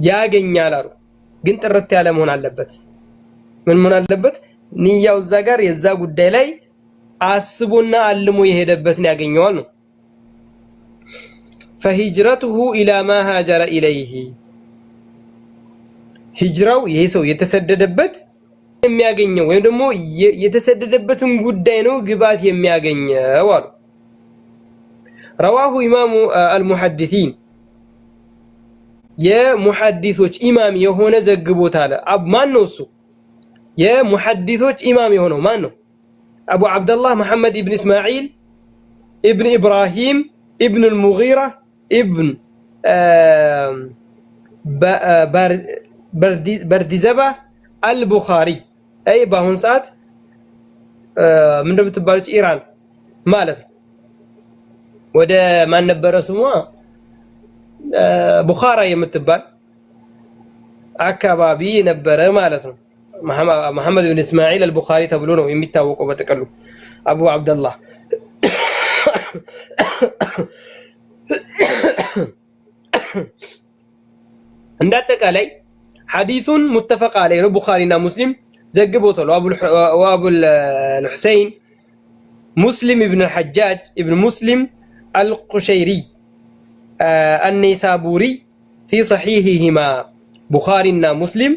ያገኛል አሉ። ግን ጥርት ያለ መሆን አለበት። ምን መሆን አለበት? ንያው እዛ ጋር የዛ ጉዳይ ላይ አስቦና አልሞ የሄደበትን ያገኘዋል ነው። فهجرته الى ما هاجر اليه ሂጅራው ይሄ ሰው የተሰደደበት የሚያገኘው ወይም ደግሞ የተሰደደበትን ጉዳይ ነው ግባት የሚያገኘው አሉ። رواه امام المحدثين የሙሐዲሶች ኢማም የሆነ ዘግቦታል። ማን ነው እሱ? የሙሐዲሶች ኢማም የሆነው ማን ነው? አቡ አብደላህ መሐመድ ኢብኑ እስማዒል ኢብኑ ኢብራሂም ኢብኑ አልሙጊራ ኢብኑ በርዲዘባ አልቡኻሪ አይ በአሁን ሰዓት ምን እንደምትባለች ኢራን ማለት ነው። ወደ ማን ነበረ ስሟ? ቡኻራ የምትባል አካባቢ ነበረ ማለት ነው። መሐመድ ኢብኑ እስማዒል አልቡኻሪ ተብሎ ነው የሚታወቀው በጥቅሉ አቡ አብደላህ። እንዳጠቃላይ ሐዲሱን ሙተፈቅ ዐለይሂ ነው። ቡኻሪና ሙስሊም ዘግቦታል። ወአቡል ሁሰይን ሙስሊም ኢብኑ አልሐጃጅ ኢብኑ ሙስሊም አልቁሸይሪ አነይሳቡሪ ፊ ሰሒሂሂማ ቡኻሪና ሙስሊም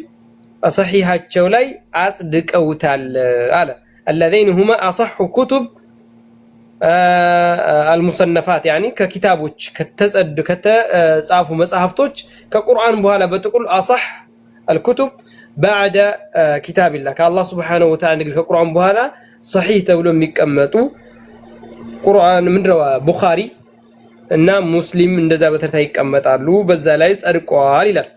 ሰሒሃቸው ላይ አጽድቀውታል አለ። አለዘይን ሁማ አሰሑ ኩቱብ አልሙሰነፋት ያኒ ከኪታቦች ከተጻፉ መጽሐፍቶች ከቁርአን በኋላ በጥቅሉ አሰሕ አልኩቱብ ባዕደ ኪታቢላህ ከአላህ ሱብሓነሁ ወተዓላ ንግድ ከቁርአን በኋላ ሰሒህ ተብሎ የሚቀመጡ ቁርአን ምንድነው? ቡኻሪ እና ሙስሊም እንደዛ በተርታ ይቀመጣሉ። በዛ ላይ ጸድቀዋል ይላል።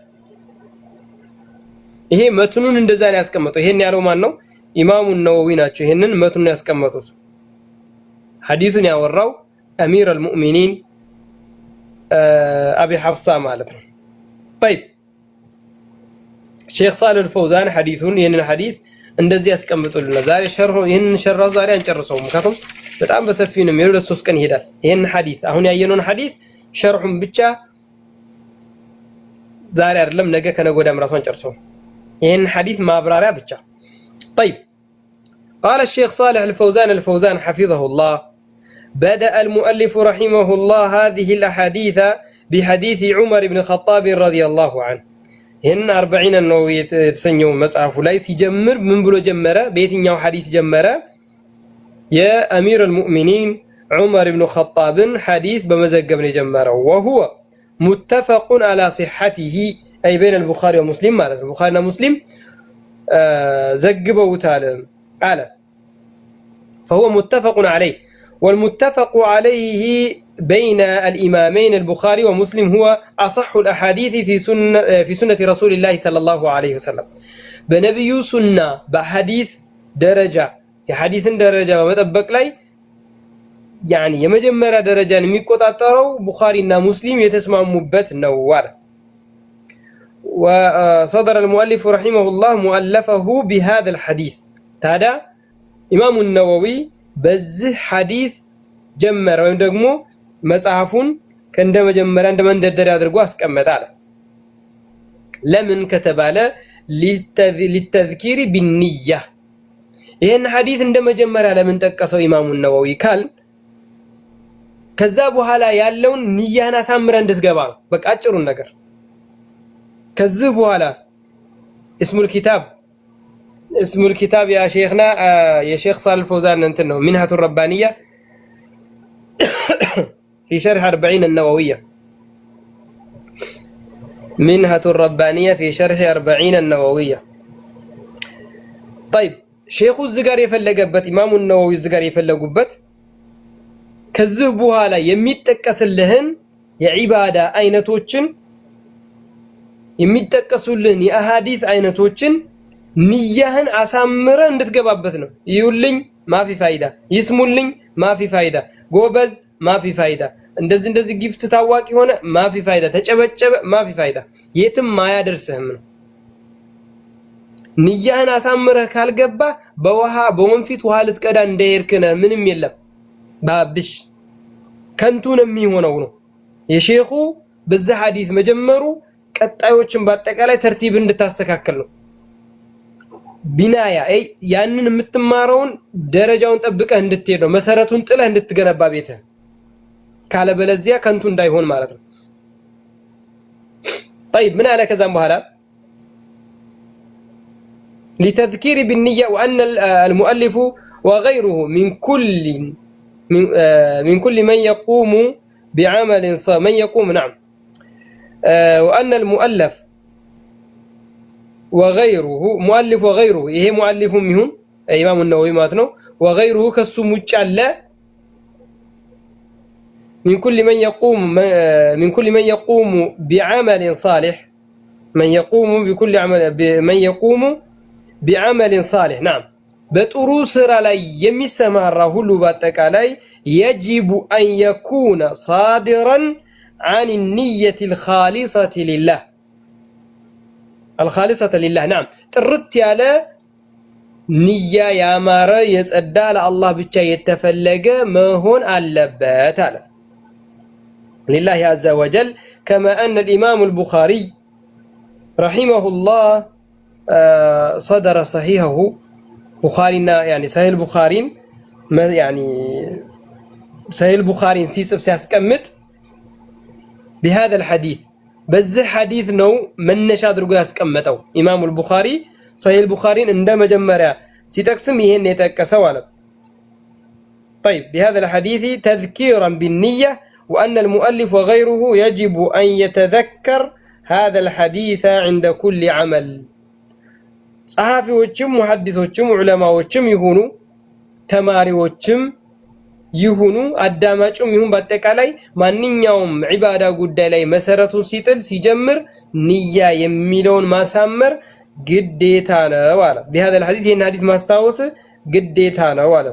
ይሄ መትኑን እንደዛ ነው ያስቀመጠው። ይሄን ያለው ማን ነው? ኢማሙ ነወዊ ናቸው። ይሄንን መትኑን ያስቀመጡት። ሐዲሱን ያወራው አሚር አልሙእሚኒን አቢ ሐፍሳ ማለት ነው። طيب ሼክ ሳሊህ አልፈውዛን ሐዲሱን ይሄንን ሐዲስ እንደዚህ ያስቀምጡልና ዛሬ ሸርሁ ይሄንን ሸራው ዛሬ አንጨርሰውም። ምክንያቱም በጣም በሰፊው ነው የሚለው። ለሶስት ቀን ይሄዳል። ይሄን ሐዲስ አሁን ያየነውን ሐዲስ ሸርሁን ብቻ ዛሬ አይደለም ነገ ከነገ ወዲያም ራሱ አንጨርሰው። ይሄን ሐዲስ ማብራሪያ ብቻ። طيب قال الشيخ صالح الفوزان حفظه الله بدأ المؤلف رحمه الله هذه الأحاديث بحديث عمر بن الخطاب رضي الله عنه. إن 40 النووي የተሰኘው መጽሐፉ ላይ ሲጀምር ምን ብሎ ጀመረ? በየትኛው ሐዲስ ጀመረ? የአሚር المؤمنين عمر بن الخطاب حديث በመዘገብ ነው የጀመረው። وهو متفق على صحته أي بين البخاري ومسلم ማለት ነው። ቡኻሪና ሙስሊም ዘግበውታል አለ። فهو متفق عليه والمتفق عليه بين الإمامين البخاري ومسلم هو أصح الأحاديث في سنة رسول الله صلى الله عليه وسلم. بنبي سنة بحديث درجة የሐዲስ ደረጃ በመጠበቅ ላይ يعني የመጀመሪያ ደረጃን የሚቆጣጠረው ቡኻሪና ሙስሊም የተስማሙበት ነው አለ። وصدر المؤلف رحمه الله مؤلفه بهذا الحديث ታዲያ ኢማሙ ነወዊ በዚህ ሐዲስ ጀመረ ወይም ደግሞ መጽሐፉን ከእንደ መጀመሪያ እንደ መንደርደሪያ አድርጎ አስቀመጠ አለ። ለምን ከተባለ للتذكير بالنية ይሄን ሐዲስ እንደ መጀመሪያ ለምን ጠቀሰው ኢማሙ ነወዊ ካል ከዛ በኋላ ያለውን ንያህን አሳምረ እንድትገባ ነው። በቃ አጭሩን ነገር ከዚህ በኋላ اسم الكتاب يا شيخنا يا شيخ صالح الفوزان انت انه منهة الربانية في شرح 40 النووية. منهة الربانية في شرح 40 النووية. طيب شيخ الزقار يفلقبت إمام النووي الزقار يفلقبت ከዚህ በኋላ የሚጠቀስልህን የዒባዳ አይነቶችን የሚጠቀሱልህን የአሐዲስ አይነቶችን ንያህን አሳምረ እንድትገባበት ነው። ይውልኝ ማፊ ፋይዳ፣ ይስሙልኝ ማፊ ፋይዳ፣ ጎበዝ ማፊ ፋይዳ፣ እንደዚህ ጊፍት ታዋቂ ሆነ ማፊ ፋይዳ፣ ተጨበጨበ ማፊ ፋይዳ፣ የትም አያደርስህም ነው። ንያህን አሳምረህ ካልገባ በወንፊት ውሃ ልትቀዳ እንደሄድክነ ምንም የለም ባብሽ ከንቱ ነው የሚሆነው ነው። የሼኹ በዛ ሐዲስ መጀመሩ ቀጣዮችን በአጠቃላይ ተርቲብ እንድታስተካክል ነው። ቢናያ ያንን የምትማረውን ደረጃውን ጠብቀህ እንድትሄድ ነው። መሰረቱን ጥለህ እንድትገነባ ቤትህ ካለበለዚያ ከንቱ እንዳይሆን ማለት ነው። طيب من على كذا بهلا لتذكير بالنية وأن المؤلف وغيره من كل من يقوم بعمل من يقوم نعم وأن المؤلف وغيره مؤلف وغيره إيه مؤلف منهم إمام النووي ماتنو وغيره كالسموج الله من كل من يقوم بعمل صالح من يقوم بعمل صالح نعم በጥሩ ስራ ላይ የሚሰማራ ሁሉ በአጠቃላይ يجب أن يكون صادرا عن النية الخالصة لله الخالصة لله نعم ጥርት ያለ ንያ ያማረ የጸዳ ለአላህ ብቻ የተፈለገ መሆን አለበት አለ لله عز وجل كما أن الإمام البخاري رحمه الله صدر صحيحه بخارينا يعني صحيح البخاري يعني صحيح البخاري سيسب سياسكمت بهذا الحديث بزح حديث نو من نشاد رجو يسكمتو إمام البخاري صحيح البخاري عندما جمرة سيتقسم يهن يتكسوالا طيب بهذا الحديث تذكيرا بالنية وأن المؤلف وغيره يجب أن يتذكر هذا الحديث عند كل عمل صحافي وچم محدث وچم علماء وچم يهونو تماري وچم يهونو አዳማጭም ይሁን በአጠቃላይ ማንኛውም ዒባዳ ጉዳይ ላይ መሰረቱን ሲጥል ሲጀምር ንያ የሚለውን ማሳመር ግዴታ ነው አለ بهذا الحديث ይሄን ሐዲስ ማስታወስ ግዴታ ነው አለ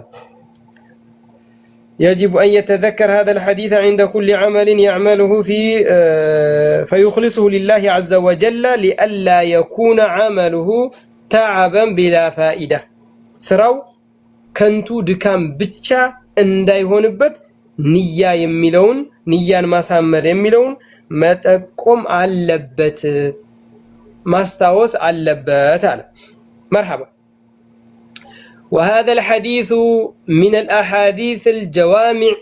يجب أن يتذكر هذا الحديث عند كل عمل يعمله فيخلصه لله عز وجل لئلا يكون عمله تعبا بلا فائدة ስራው ከንቱ ድካም ብቻ እንዳይሆንበት ንያ የሚለውን ንያን ማሳመር የሚለውን መጠቆም አለበት ማስታወስ አለበት አለ مرحبا وهذا الحديث من الأحاديث الجوامع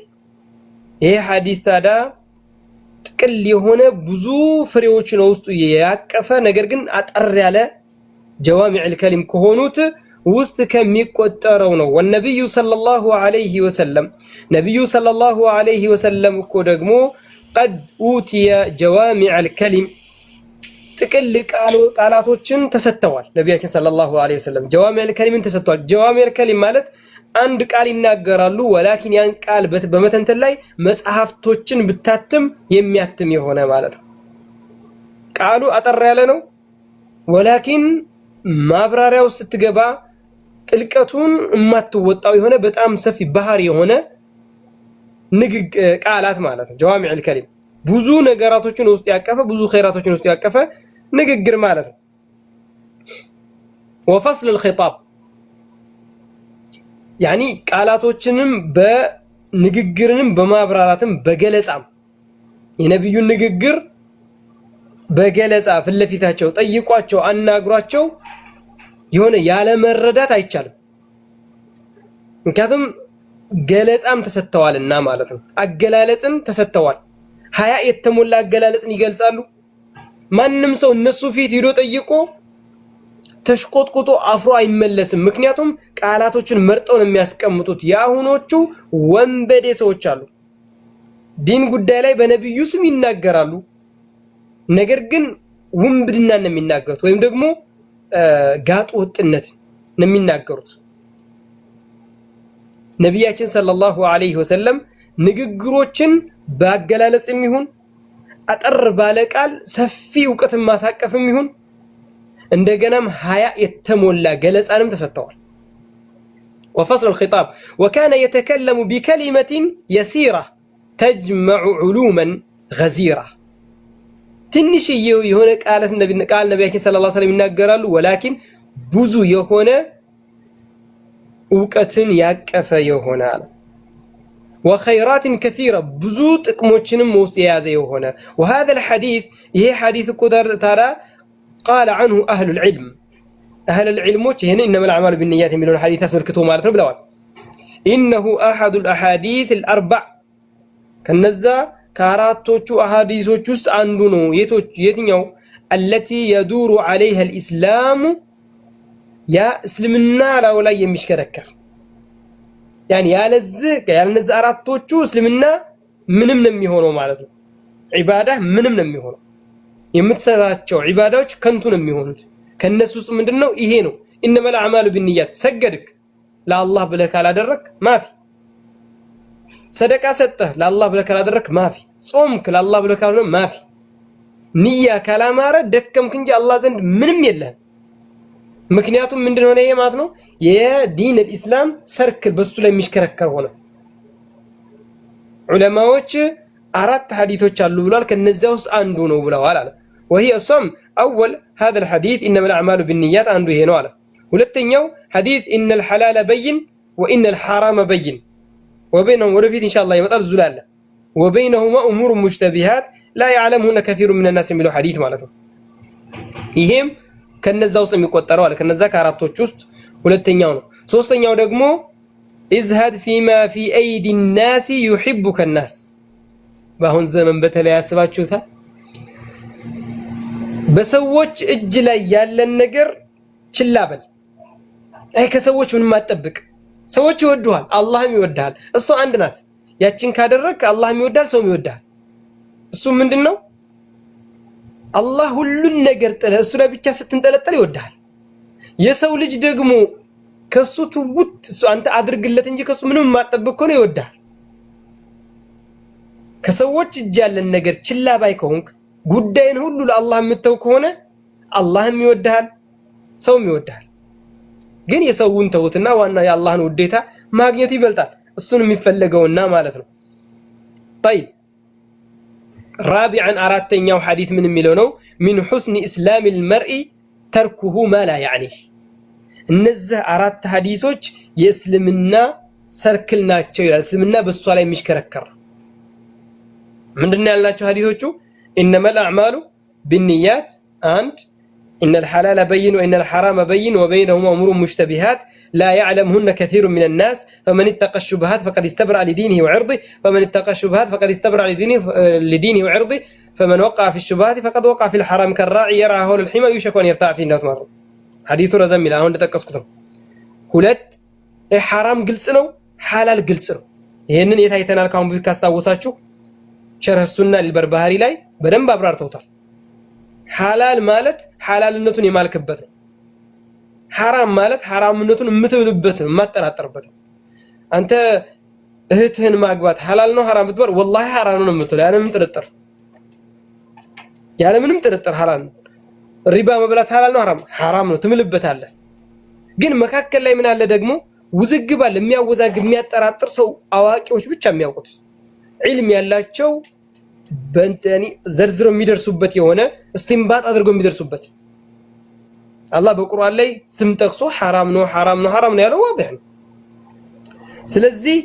ይሄ ሐዲስ ታዲያ ጥቅል የሆነ ብዙ ፍሬዎችን ውስጡ ያቀፈ ነገር ግን አጠር ያለ جوامع الكلم كهونوت ውስጥ ከሚቆጠረው ነው والنبي صلى الله عليه وسلم ነብዩ صلى الله عليه وسلم እኮ ደግሞ قد اوتي جوامع الكلم ጥቅል ቃላቶችን ተሰጥተዋል ነብያችን صلى الله عليه وسلم جوامع الكلم ተሰጥተዋል جوامع الكلم ማለት አንድ ቃል ይናገራሉ ወላኪን ያን ቃል በመተንተን ላይ መጽሐፍቶችን ብታትም የሚያትም የሆነ ማለት ነው ቃሉ አጠር ያለ ነው ወላኪን ማብራሪያው ስትገባ ጥልቀቱን የማትወጣው የሆነ በጣም ሰፊ ባህር የሆነ ቃላት ማለት ነው جوامع الكلم ብዙ ነገራቶችን ውስጥ ያቀፈ ብዙ ኸይራቶችን ውስጥ ያቀፈ ንግግር ማለት ነው وفصل الخطاب يعني ቃላቶችንም በንግግርንም በማብራራትም በገለጻም የነብዩን ንግግር በገለጻ ፍለፊታቸው ጠይቋቸው አናግሯቸው የሆነ ያለ መረዳት አይቻልም ምክንያቱም ገለጻም ተሰጥተዋልና ማለት ነው አገላለጽን ተሰጥተዋል ሀያ የተሞላ አገላለጽን ይገልጻሉ ማንንም ሰው እነሱ ፊት ሄዶ ጠይቆ ተሽቆጥቆጦ አፍሮ አይመለስም ምክንያቱም ቃላቶችን መርጠው ነው የሚያስቀምጡት ያሁኖቹ ወንበዴ ሰዎች አሉ ዲን ጉዳይ ላይ በነብዩ ስም ይናገራሉ ነገር ግን ውንብድና ነው የሚናገሩት ወይም ደግሞ ጋጥ ወጥነት ነው የሚናገሩት ነብያችን ሰለላሁ ዐለይሂ ወሰለም ንግግሮችን ባገላለጽም ይሁን አጠር ባለ ቃል ሰፊ ዕውቀትን ማሳቀፍም ይሁን እንደገናም ሀያ የተሞላ ገለጻንም ተሰጥተዋል وفصل الخطاب وكان يتكلم بكلمة يسيرة تجمع علوما غزيرة ትንሽዬ የሆነ ቃል ነብያችን ሰለላሁ ዐለይሂ ወሰለም ይናገራሉ ወላኪን ብዙ የሆነ ዕውቀትን ያቀፈ ይሆናል وخيرات كثيرة بزو ጥቅሞችንም ውስጥ የያዘ የሆነ وهذا الحديث ይሄ ሐዲስ ቁጥር ታዲያ قال عنه أهل العلم أهل العلمዎች ይሄን إنما الأعمال بالنيات የሚለውን ሐዲስ አስመልክቶ ማለት ነው ብለዋል إنه أحد الأحاديث الأربع ከነዛ ከአራቶቹ አሐዲሶች ውስጥ አንዱ ነው የትኛው التي يدور عليها الإسلام يا اسلمنا ላው ላይ የሚሽከረከር يعني ያለነዛ አራቶቹ እስልምና ምንም ነው የሚሆነው ማለት ነው ዒባዳ ምንም ነው የሚሆነው የምትሰራቸው ዒባዳዎች ከንቱ ነው የሚሆኑት ከነሱ ውስጥ ምንድነው ይሄ ነው إنما الأعمال بالنيات ሰገድክ ለአላህ ብለህ ካላደረክ ማፊ ሰደቃ ሰጠህ ለአላህ ብለህ ካላደረክ ማፊ ጾምክ ለአላህ ብለህ ካልሆነ ማፊ ንያ ካላማረ ደከምክ እንጂ አላህ ዘንድ ምንም የለህም ምክንያቱም ምንድነው ነው ማለት ነው የዲን الاسلام ሰርክል በሱ ላይ የሚሽከረከር ሆነ ዑለማዎች አራት ሐዲሶች አሉ ብለዋል ከነዚያ ውስጥ አንዱ ነው ብለዋል አለ وهي الصم اول هذا الحديث انما الاعمال بالنيات አንዱ ይሄ ነው አለ ሁለተኛው ሐዲስ ان الحلال بين وان الحرام بين وبينهم ወደፊት ኢንሻአላህ ይመጣል ዙላለ وبينهما امور مشتبهات لا يعلمهن كثير من الناس የሚለው ሐዲስ ማለት ነው ይሄም ከነዛ ውስጥ የሚቆጠረው አለ ከነዛ ከአራቶች ውስጥ ሁለተኛው ነው ሶስተኛው ደግሞ اذهب فيما في ايدي الناس يحبك الناس በአሁን ዘመን በተለይ ያስባችሁታል በሰዎች እጅ ላይ ያለን ነገር ችላ በል አይ ከሰዎች ምንም አትጠብቅ ሰዎች ይወዱሃል አላህም ይወድሃል እሱ አንድ ናት ያችን ካደረክ አላህም ይወዳል ሰውም ይወዳል እሱ ምንድነው አላህ ሁሉን ነገር ጥለህ እሱ ላይ ብቻ ስትንጠለጠል ይወዳል የሰው ልጅ ደግሞ ከሱ ትውት እሱ አንተ አድርግለት እንጂ ከሱ ምንም ማጠብቅ ከሆነ ይወዳል ከሰዎች እጅ ያለን ነገር ችላ ባይ ከሆንክ ጉዳይን ሁሉ ለአላህ የምተው ከሆነ አላህም ይወዳል ሰውም ይወዳል ግን የሰውን ተውትና ዋና የአላህን ውዴታ ማግኘት ይበልጣል እሱን የሚፈልገውና ማለት ነው طيب رابعا አራተኛው ሐዲስ ምን የሚለው ነው من حسن اسلام المرء تركه ما لا يعنيه እነዚህ አራት ሐዲሶች የእስልምና ሰርክል ናቸው ይላል እስልምና በሷ ላይ የሚሽከረከር ምንድነው ያልናቸው ሐዲሶቹ انما الاعمال بالنيات and ان الحلال بين وان الحرام بين وبينهما امور مشتبهات لا يعلمهن كثير من الناس فمن اتقى الشبهات فقد استبرأ لدينه وعرضه فمن اتقى الشبهات فقد استبرأ لدينه وعرضه فمن وقع في الشبهات فقد وقع في الحرام كالراعي يرعى حول الحمى يوشك ان يرتع فيه الناس ماذا حديث رزم الى አሁን ተጠቀስኩት ነው ሁለት حرام ግልጽ ነው حلال ግልጽ ነው ይሄንን የታይተናል ካሁን በፊት ካስታወሳችሁ ሸርህ ሱና ለበርባህሪ ላይ በደንብ አብራርተውታል حلال ማለት حلالነቱን የማልከበት ነው حرام ማለት حرامነቱን የምትብልበት ነው የማጠራጠርበት አንተ እህትህን ማግባት حلال ነው حرام ብትበር والله حرام ነው የምትለው ያለ ምንም ጥርጥር حلال ነው ሪባ መብላት حلال ነው حرام ነው ትምልበታለህ ግን መካከል ላይ ምን አለ ደግሞ ውዝግብ አለ የሚያወዛግብ የሚያጠራጥር ሰው አዋቂዎች ብቻ የሚያውቁት ዒልም ያላቸው በእንተኒ ዘርዝሮ የሚደርሱበት የሆነ እስቲንባጥ አድርጎ የሚደርሱበት አላህ በቁርአን ላይ ስም ጠቅሶ حرام ነው ያለው واضح ነው ስለዚህ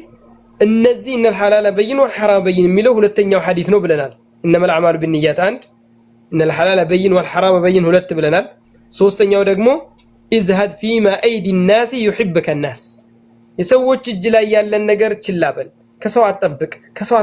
እነዚህ ان الحلال بين والحرام بين የሚለው ሁለተኛው ሐዲስ ነው ብለናል انما الاعمال بالنيات አንድ ان الحلال بين والحرام بين ሁለት ብለናል ሶስተኛው ደግሞ اذهب فيما ايدي الناس يحبك الناس የሰዎች እጅ ላይ ያለን ነገር ችላ በል ከሰው አትጠብቅ ከሰው